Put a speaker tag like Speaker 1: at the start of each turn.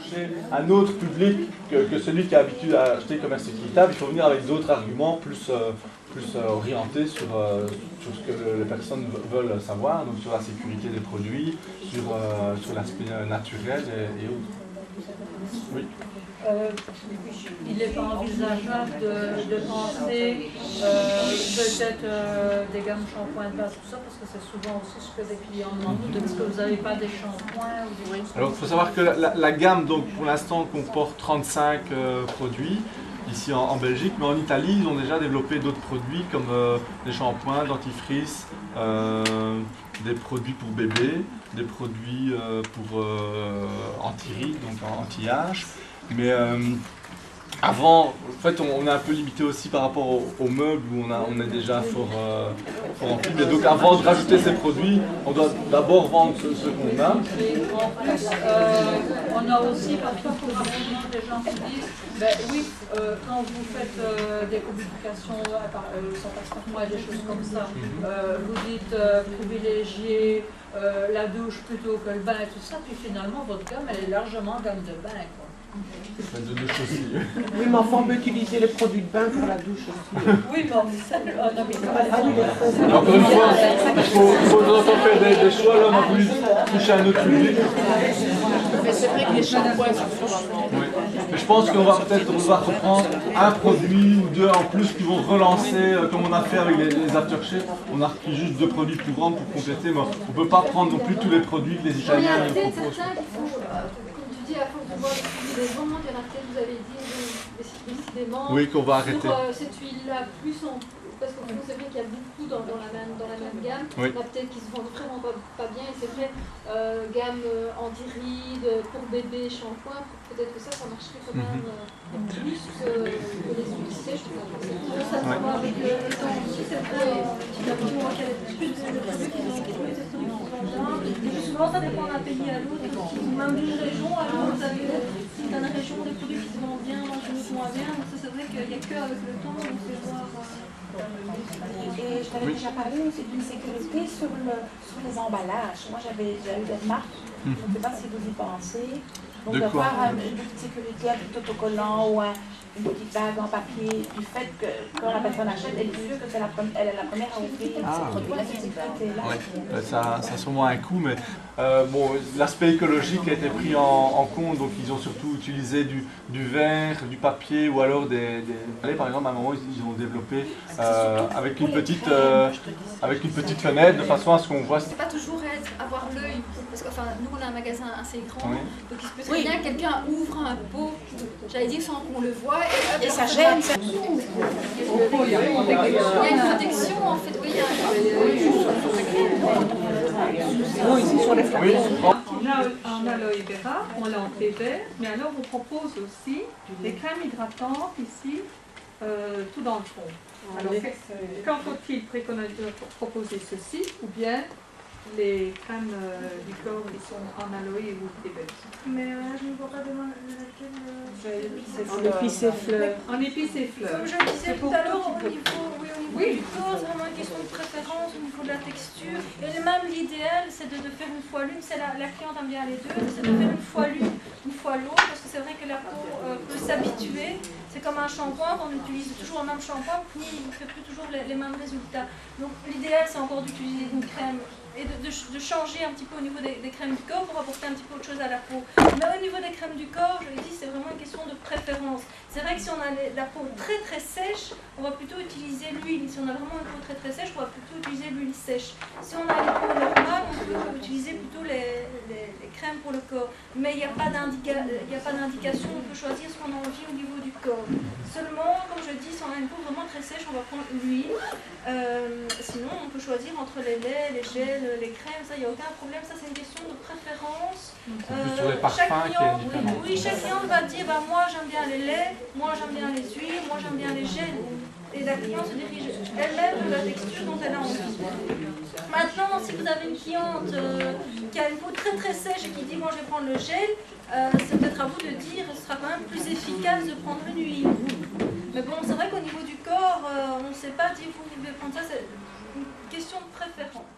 Speaker 1: chercher un autre public que celui qui a l'habitude à acheter commerce équitable. Il faut venir avec d'autres arguments plus orientés sur ce que les personnes veulent savoir, donc sur la sécurité des produits, sur l'aspect naturel et autres. Oui.
Speaker 2: Il n'est pas envisageable de penser peut-être des gammes shampoing de base, tout ça, parce que c'est souvent aussi ce que des clients demandent. Est-ce que vous n'avez pas des shampoings ou des...
Speaker 1: Alors, il faut savoir que la gamme, donc, pour l'instant, comporte 35 produits ici en Belgique, mais en Italie, ils ont déjà développé d'autres produits comme des shampoings, dentifrice, des produits pour bébés, des produits pour anti-rides, donc anti-âge. Mais avant, en fait, on est un peu limité aussi par rapport aux meubles où on est déjà fort rempli. Mais donc, avant de rajouter ces produits, on doit d'abord vendre ce qu'on a.
Speaker 2: En plus, on a aussi parfois des gens qui disent ben oui, quand vous faites des communications sans passeport et des choses comme ça, vous dites privilégier la douche plutôt que le bain et tout ça, puis finalement votre gamme elle est largement gamme de bain, quoi.
Speaker 1: De douche aussi.
Speaker 3: Oui, mais enfin, on peut utiliser les produits de bain pour la douche aussi.
Speaker 2: Oui, mais on n'habite pas.
Speaker 1: Encore une fois, il faut de temps en temps faire des choix. Là, on a voulu toucher un autre public.
Speaker 3: Mais c'est vrai que les shampoings sont souvent.
Speaker 1: Oui. Mais je pense qu'on va peut-être reprendre un produit ou deux en plus qui vont relancer, comme on a fait avec les aftershaves. On a repris juste 2 produits plus grands pour compléter, mais on ne peut pas prendre non plus tous les produits que les Italiens proposent.
Speaker 4: À force de voir les ventes, il y en a peut-être, vous avez dit, décidément.
Speaker 1: Oui, qu'on va arrêter.
Speaker 4: Sur cette huile-là, plus parce que c'est vrai qu'il y a beaucoup dans la même gamme.
Speaker 1: Oui.
Speaker 4: Il y en a peut-être qui se vendent vraiment pas bien. Et c'est vrai, gamme anti-rides, pour bébé, shampoing, peut-être que ça marcherait quand même plus que les huiles sèches. Ça se voit avec le temps aussi, c'est vrai. Moi, qu'il y a plus de produits qui ont trouvé cette souvent, ça dépend d'un pays à l'autre, même d'une région à l'autre. Vous avez dans la région des produits qui se vendent bien, moi je me moins bien. Donc ça, c'est vrai qu'il n'y a qu'avec le temps on sait voir.
Speaker 5: Et je t'avais déjà parlé aussi d'une sécurité sur les emballages. Moi j'avais déjà eu des marques, je ne sais pas si vous y pensez. Donc
Speaker 1: de
Speaker 5: voir une petite sécurité, un petit autocollant ou une petite bague en papier, du fait que quand la personne achète, elle est sûre que c'est elle est la première à ouvrir ce produit-là, cette sécurité-là.
Speaker 1: Oui, ça a sûrement un coût, mais bon, l'aspect écologique a été pris en compte, donc ils ont surtout utilisé du verre, du papier ou alors Allez, par exemple, à un moment, ils ont développé avec une petite fenêtre de façon à ce qu'on voit.
Speaker 4: C'est pas toujours avoir l'œil, parce que nous on a un magasin assez grand,
Speaker 1: Oui.
Speaker 4: donc il se peut très bien que quelqu'un ouvre un pot, j'allais dire sans qu'on le voit,
Speaker 5: Et ça gêne.
Speaker 4: Il y a une protection en fait, oui,
Speaker 3: Oui, ici sur les flacons.
Speaker 2: On a l'aloe vera, on l'a en thé vert, mais alors on propose aussi des crèmes hydratantes ici, tout dans le fond. Alors, quand faut-il proposer ceci ou bien les crèmes du corps qui sont en aloe ou thé vert?
Speaker 4: mais je ne vois pas demain laquelle.
Speaker 3: En épices et fleurs.
Speaker 2: En épices et fleurs.
Speaker 4: Comme je le disais tout à l'heure, au niveau
Speaker 2: Oui.
Speaker 4: du corps, c'est vraiment une question de préférence, au niveau de la texture. Et même l'idéal, c'est de faire une fois l'une. C'est la cliente aime bien les deux, c'est de faire une fois l'une, une fois l'autre, parce que c'est vrai que la peau peut s'habituer. C'est comme un shampoing, quand on utilise toujours le même shampoing, puis on ne fait plus toujours les mêmes résultats. Donc l'idéal, c'est encore d'utiliser une crème et de changer un petit peu au niveau des crèmes du corps pour apporter un petit peu autre chose à la peau. Mais au niveau des crèmes du corps, je l'ai dit, c'est vraiment une question de préférence. C'est vrai que si on a la peau très très sèche, on va plutôt utiliser l'huile. Si on a vraiment une peau très très sèche, on va plutôt utiliser l'huile sèche. Si on a une peau normale, on peut utiliser plutôt les crèmes pour le corps. Mais il n'y a pas d'indication, on peut choisir ce qu'on a envie au niveau du corps. Seulement, comme je dis, si on a une peau vraiment très sèche, on va prendre l'huile. Sinon, on peut choisir entre les laits, les gels, les crèmes, ça, il n'y a aucun problème. Ça, c'est une question de préférence.
Speaker 1: Sur les parfums
Speaker 4: Chaque client,
Speaker 1: qui est différent.
Speaker 4: oui, chaque client va dire, bah, moi j'aime bien les laits, moi j'aime bien les huiles, moi j'aime bien les gels. Et la cliente se dirige elle-même de la texture dont elle a envie. Maintenant, si vous avez une cliente qui a une peau très très sèche et qui dit, moi je vais prendre le gel, c'est peut-être à vous de dire, ce sera quand même plus efficace de prendre une huile. Mais bon, c'est vrai qu'au niveau du corps, on ne sait pas dire, vous devez prendre ça, c'est une question de préférence.